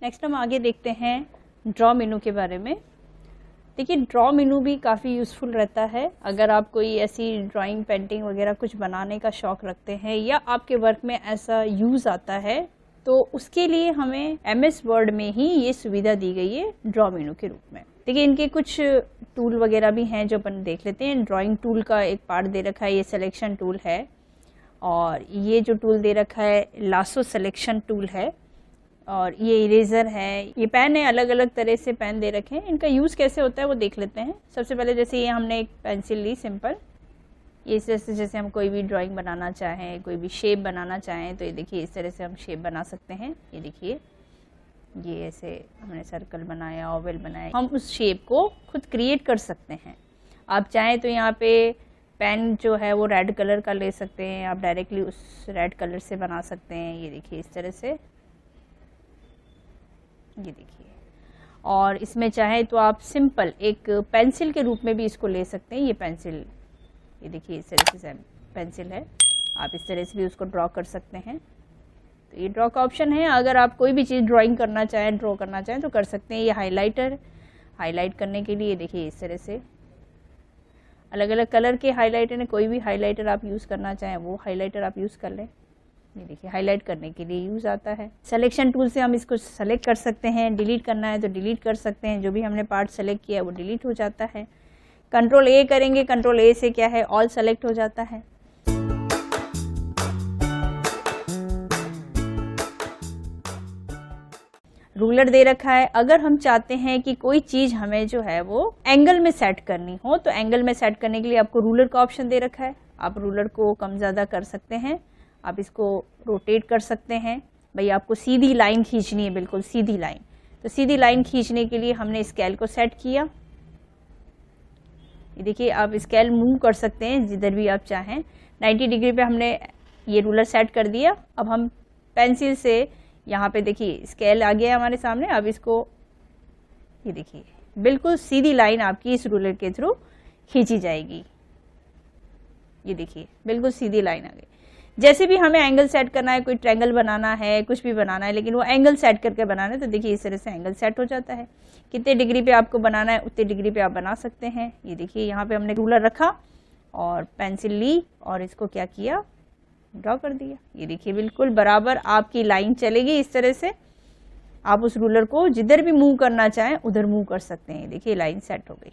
Next हम आगे देखते हैं ड्रॉ मेनू के बारे में। देखिए ड्रॉ मेनू भी काफ़ी यूज़फुल रहता है अगर आप कोई ऐसी ड्राइंग पेंटिंग वगैरह कुछ बनाने का शौक़ रखते हैं या आपके वर्क में ऐसा यूज़ आता है, तो उसके लिए हमें MS वर्ड में ही ये सुविधा दी गई है ड्रॉ मेनू के रूप में। देखिए इनके कुछ टूल वगैरह भी हैं जो अपन देख लेते हैं। ड्राइंग टूल का एक पार्ट दे रखा है, ये सिलेक्शन टूल है, और ये जो टूल दे रखा है लासो सिलेक्शन टूल है, और ये इरेज़र है, ये पेन है, अलग अलग तरह से पेन दे रखे हैं। इनका यूज़ कैसे होता है वो देख लेते हैं। सबसे पहले जैसे ये हमने एक पेंसिल ली सिंपल, ये इस तरह से जैसे हम कोई भी ड्राइंग बनाना चाहें, कोई भी शेप बनाना चाहें, तो ये देखिए इस तरह से हम शेप बना सकते हैं। ये देखिए ये ऐसे हमने सर्कल बनाया, ओवल बनाया, हम उस शेप को खुद क्रिएट कर सकते हैं। आप चाहें तो यहाँ पे पेन जो है वो रेड कलर का ले सकते हैं, आप डायरेक्टली उस रेड कलर से बना सकते हैं। ये देखिए इस तरह से, ये देखिए। और इसमें चाहे तो आप सिंपल एक पेंसिल के रूप में भी इसको ले सकते हैं। ये पेंसिल, ये देखिए इस तरह से पेंसिल है, आप इस तरह से भी उसको ड्रॉ कर सकते हैं। तो ये ड्रॉ का ऑप्शन है। अगर आप कोई भी चीज़ ड्राइंग करना चाहें, ड्रॉ करना चाहें तो कर सकते हैं। ये हाइलाइटर, हाईलाइट करने के लिए देखिए इस तरह से अलग अलग कलर के हाइलाइटर है। कोई भी हाइलाइटर आप यूज़ करना चाहें वो हाइलाइटर आप यूज़ कर लें। ये देखिए हाईलाइट करने के लिए यूज़ आता है। सिलेक्शन टूल से हम इसको सेलेक्ट कर सकते हैं, डिलीट करना है तो डिलीट कर सकते हैं। जो भी हमने पार्ट सेलेक्ट किया है वो डिलीट हो जाता है। कंट्रोल A करेंगे, कंट्रोल A से क्या है ऑल सेलेक्ट हो जाता है। रूलर दे रखा है। अगर हम चाहते हैं कि कोई चीज़ हमें जो है वो एंगल में सेट करनी हो, तो एंगल में सेट करने के लिए आपको रूलर का ऑप्शन दे रखा है। आप रूलर को कम ज़्यादा कर सकते हैं, आप इसको रोटेट कर सकते हैं। भाई आपको सीधी लाइन खींचनी है, बिल्कुल सीधी लाइन, तो सीधी लाइन खींचने के लिए हमने स्केल को सेट किया। ये देखिए आप स्केल मूव कर सकते हैं जिधर भी आप चाहें। 90 डिग्री पे हमने ये रूलर सेट कर दिया। अब हम पेंसिल से यहाँ पे देखिए स्केल आ गया हमारे सामने। अब इसको ये देखिए बिल्कुल सीधी लाइन आपकी इस रूलर के थ्रू खींची जाएगी। ये देखिए बिल्कुल सीधी लाइन आ गई। जैसे भी हमें एंगल सेट करना है, कोई ट्रायंगल बनाना है, कुछ भी बनाना है, लेकिन वो एंगल सेट करके बनाना है, तो देखिए इस तरह से एंगल सेट हो जाता है। कितने डिग्री पे आपको बनाना है उतने डिग्री पे आप बना सकते हैं। ये देखिए यहाँ पे हमने रूलर रखा और पेंसिल ली और इसको क्या किया, ड्रॉ कर दिया। ये देखिए बिल्कुल बराबर आपकी लाइन चलेगी। इस तरह से आप उस रूलर को जिधर भी मूव करना चाहें उधर मूव कर सकते हैं। ये देखिए लाइन सेट हो गई।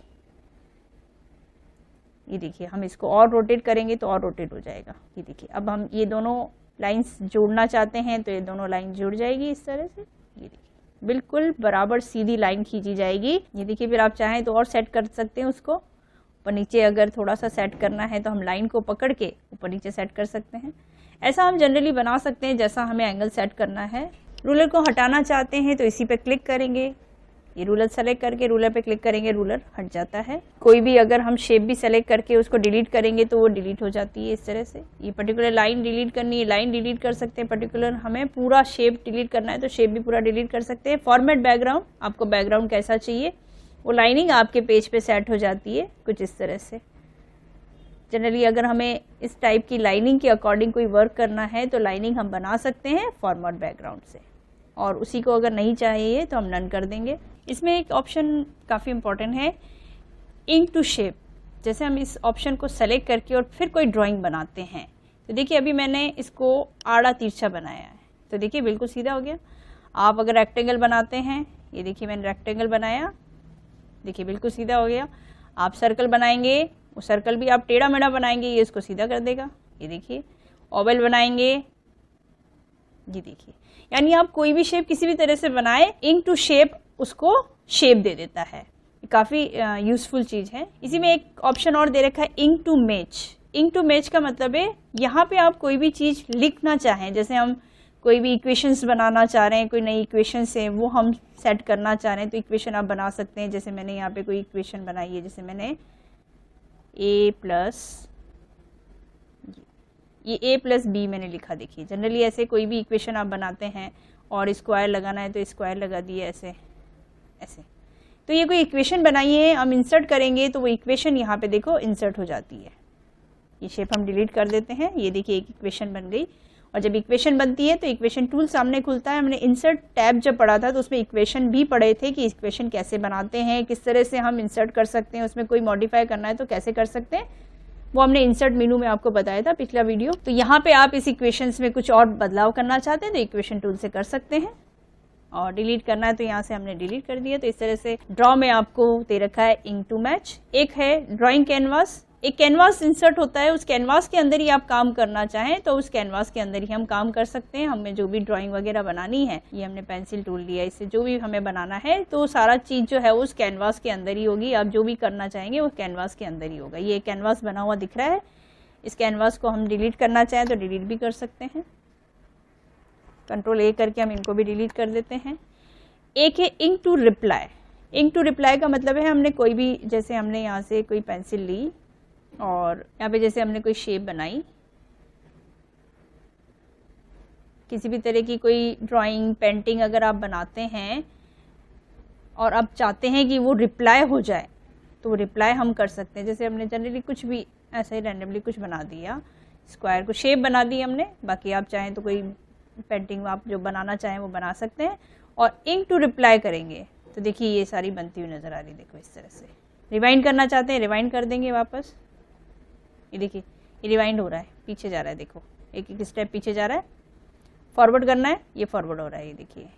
ये देखिए हम इसको और रोटेट करेंगे तो और रोटेट हो जाएगा। ये देखिए अब हम ये दोनों लाइंस जोड़ना चाहते हैं तो ये दोनों लाइन जुड़ जाएगी इस तरह से। ये देखिए बिल्कुल बराबर सीधी लाइन खींची जाएगी। ये देखिए फिर आप चाहें तो और सेट कर सकते हैं उसको ऊपर नीचे। अगर थोड़ा सा सेट करना है तो हम लाइन को पकड़ के ऊपर नीचे सेट कर सकते हैं। ऐसा हम जनरली बना सकते हैं जैसा हमें एंगल सेट करना है। रूलर को हटाना चाहते हैं तो इसी पे क्लिक करेंगे, ये रूलर सेलेक्ट करके रूलर पे क्लिक करेंगे, रूलर हट जाता है। कोई भी अगर हम शेप भी सेलेक्ट करके उसको डिलीट करेंगे तो वो डिलीट हो जाती है इस तरह से। ये पर्टिकुलर लाइन डिलीट करनी है, लाइन डिलीट कर सकते हैं। पर्टिकुलर हमें पूरा शेप डिलीट करना है तो शेप भी पूरा डिलीट कर सकते हैं। फॉर्मेट बैकग्राउंड, आपको बैकग्राउंड कैसा चाहिए वो लाइनिंग आपके पेज पे सेट हो जाती है कुछ इस तरह से। जनरली अगर हमें इस टाइप की लाइनिंग के अकॉर्डिंग कोई वर्क करना है तो लाइनिंग हम बना सकते हैं फॉर्मेट बैकग्राउंड से, और उसी को अगर नहीं चाहिए तो हम नन कर देंगे। इसमें एक ऑप्शन काफ़ी इंपॉर्टेंट है, इंक टू शेप। जैसे हम इस ऑप्शन को सेलेक्ट करके और फिर कोई ड्राइंग बनाते हैं तो देखिए अभी मैंने इसको आड़ा तिरछा बनाया है तो देखिए बिल्कुल सीधा हो गया। आप अगर रेक्टेंगल बनाते हैं, ये देखिए मैंने रेक्टेंगल बनाया, देखिए बिल्कुल सीधा हो गया। आप सर्कल बनाएंगे, वो सर्कल भी आप टेढ़ा मेढ़ा बनाएंगे, ये इसको सीधा कर देगा। ये देखिए ओवल बनाएंगे, ये देखिए। यानी आप कोई भी शेप किसी भी तरह से बनाए, इंक टू शेप उसको शेप दे देता है। काफ़ी यूजफुल चीज़ है। इसी में एक ऑप्शन और दे रखा है ink to match. Ink to match का मतलब है यहाँ पे आप कोई भी चीज़ लिखना चाहें, जैसे हम कोई भी इक्वेशंस बनाना चाह रहे हैं, कोई नई इक्वेशंस है वो हम सेट करना चाह रहे हैं तो इक्वेशन आप बना सकते हैं। जैसे मैंने यहाँ पे कोई इक्वेशन बनाई है, जैसे मैंने a प्लस बी मैंने लिखा। देखिए जनरली ऐसे कोई भी इक्वेशन आप बनाते हैं और स्क्वायर लगाना है तो स्क्वायर लगा दिए ऐसे ऐसे। तो ये कोई इक्वेशन बनाई है, हम इंसर्ट करेंगे तो वो इक्वेशन यहाँ पे देखो इंसर्ट हो जाती है। ये शेप हम डिलीट कर देते हैं। ये देखिए एक इक्वेशन बन गई, और जब इक्वेशन बनती है तो इक्वेशन टूल सामने खुलता है। हमने इंसर्ट टैब जब पढ़ा था तो उसमें इक्वेशन भी पढ़े थे कि इक्वेशन कैसे बनाते हैं, किस तरह से हम इंसर्ट कर सकते हैं, उसमें कोई मॉडिफाई करना है तो कैसे कर सकते हैं, वो हमने इंसर्ट मेनू में आपको बताया था पिछला वीडियो। तो यहाँ पे आप इस इक्वेशंस में कुछ और बदलाव करना चाहते हैं तो इक्वेशन टूल से कर सकते हैं, और डिलीट करना है तो यहाँ से हमने डिलीट कर दिया। तो इस तरह से ड्रॉ में आपको दे रखा है इंक टू मैच। एक है ड्राइंग कैनवास, एक कैनवास इंसर्ट होता है, उस कैनवास के अंदर ही आप काम करना चाहें तो उस कैनवास के अंदर ही हम काम कर सकते हैं। हमें जो भी ड्राइंग वगैरह बनानी है, ये हमने पेंसिल टूल लिया, इससे जो भी हमें बनाना है तो सारा चीज़ जो है उस कैनवास के अंदर ही होगी। आप जो भी करना चाहेंगे वो कैनवास के अंदर ही होगा। ये कैनवास बना हुआ दिख रहा है, इस कैनवास को हम डिलीट करना चाहें तो डिलीट भी कर सकते हैं। कंट्रोल ए करके हम इनको भी डिलीट कर देते हैं। एक है ink to reply. Ink to reply का मतलब है हमने कोई भी, जैसे हमने यहाँ से कोई पेंसिल ली और यहाँ पे जैसे हमने कोई शेप बनाई, किसी भी तरह की कोई ड्राइंग पेंटिंग अगर आप बनाते हैं और आप चाहते हैं कि वो रिप्लाई हो जाए तो वो रिप्लाई हम कर सकते हैं। जैसे हमने जनरली कुछ भी ऐसे ही रैंडमली कुछ बना दिया, स्क्वायर को शेप बना दी हमने, बाकी आप चाहें तो कोई पेंटिंग आप जो बनाना चाहें वो बना सकते हैं। और इंक टू रिप्लाई करेंगे तो देखिए ये सारी बनती हुई नज़र आ रही है, देखो इस तरह से। रिवाइंड करना चाहते हैं रिवाइंड कर देंगे वापस, ये देखिए ये रिवाइंड हो रहा है, पीछे जा रहा है, देखो एक एक स्टेप पीछे जा रहा है। फॉरवर्ड करना है, ये फॉरवर्ड हो रहा है, ये देखिए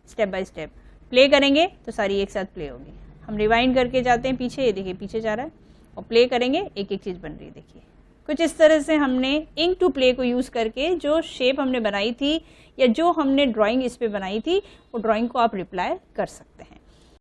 स्टेप बाय स्टेप। प्ले करेंगे तो सारी एक साथ प्ले होगी। हम रिवाइंड करके जाते हैं पीछे, ये देखिए पीछे जा रहा है, और प्ले करेंगे एक एक चीज़ बन रही है। देखिए कुछ इस तरह से हमने इंक टू प्ले को यूज़ करके जो शेप हमने बनाई थी या जो हमने ड्राइंग इस पे बनाई थी वो ड्राइंग को आप रिप्लाई कर सकते हैं।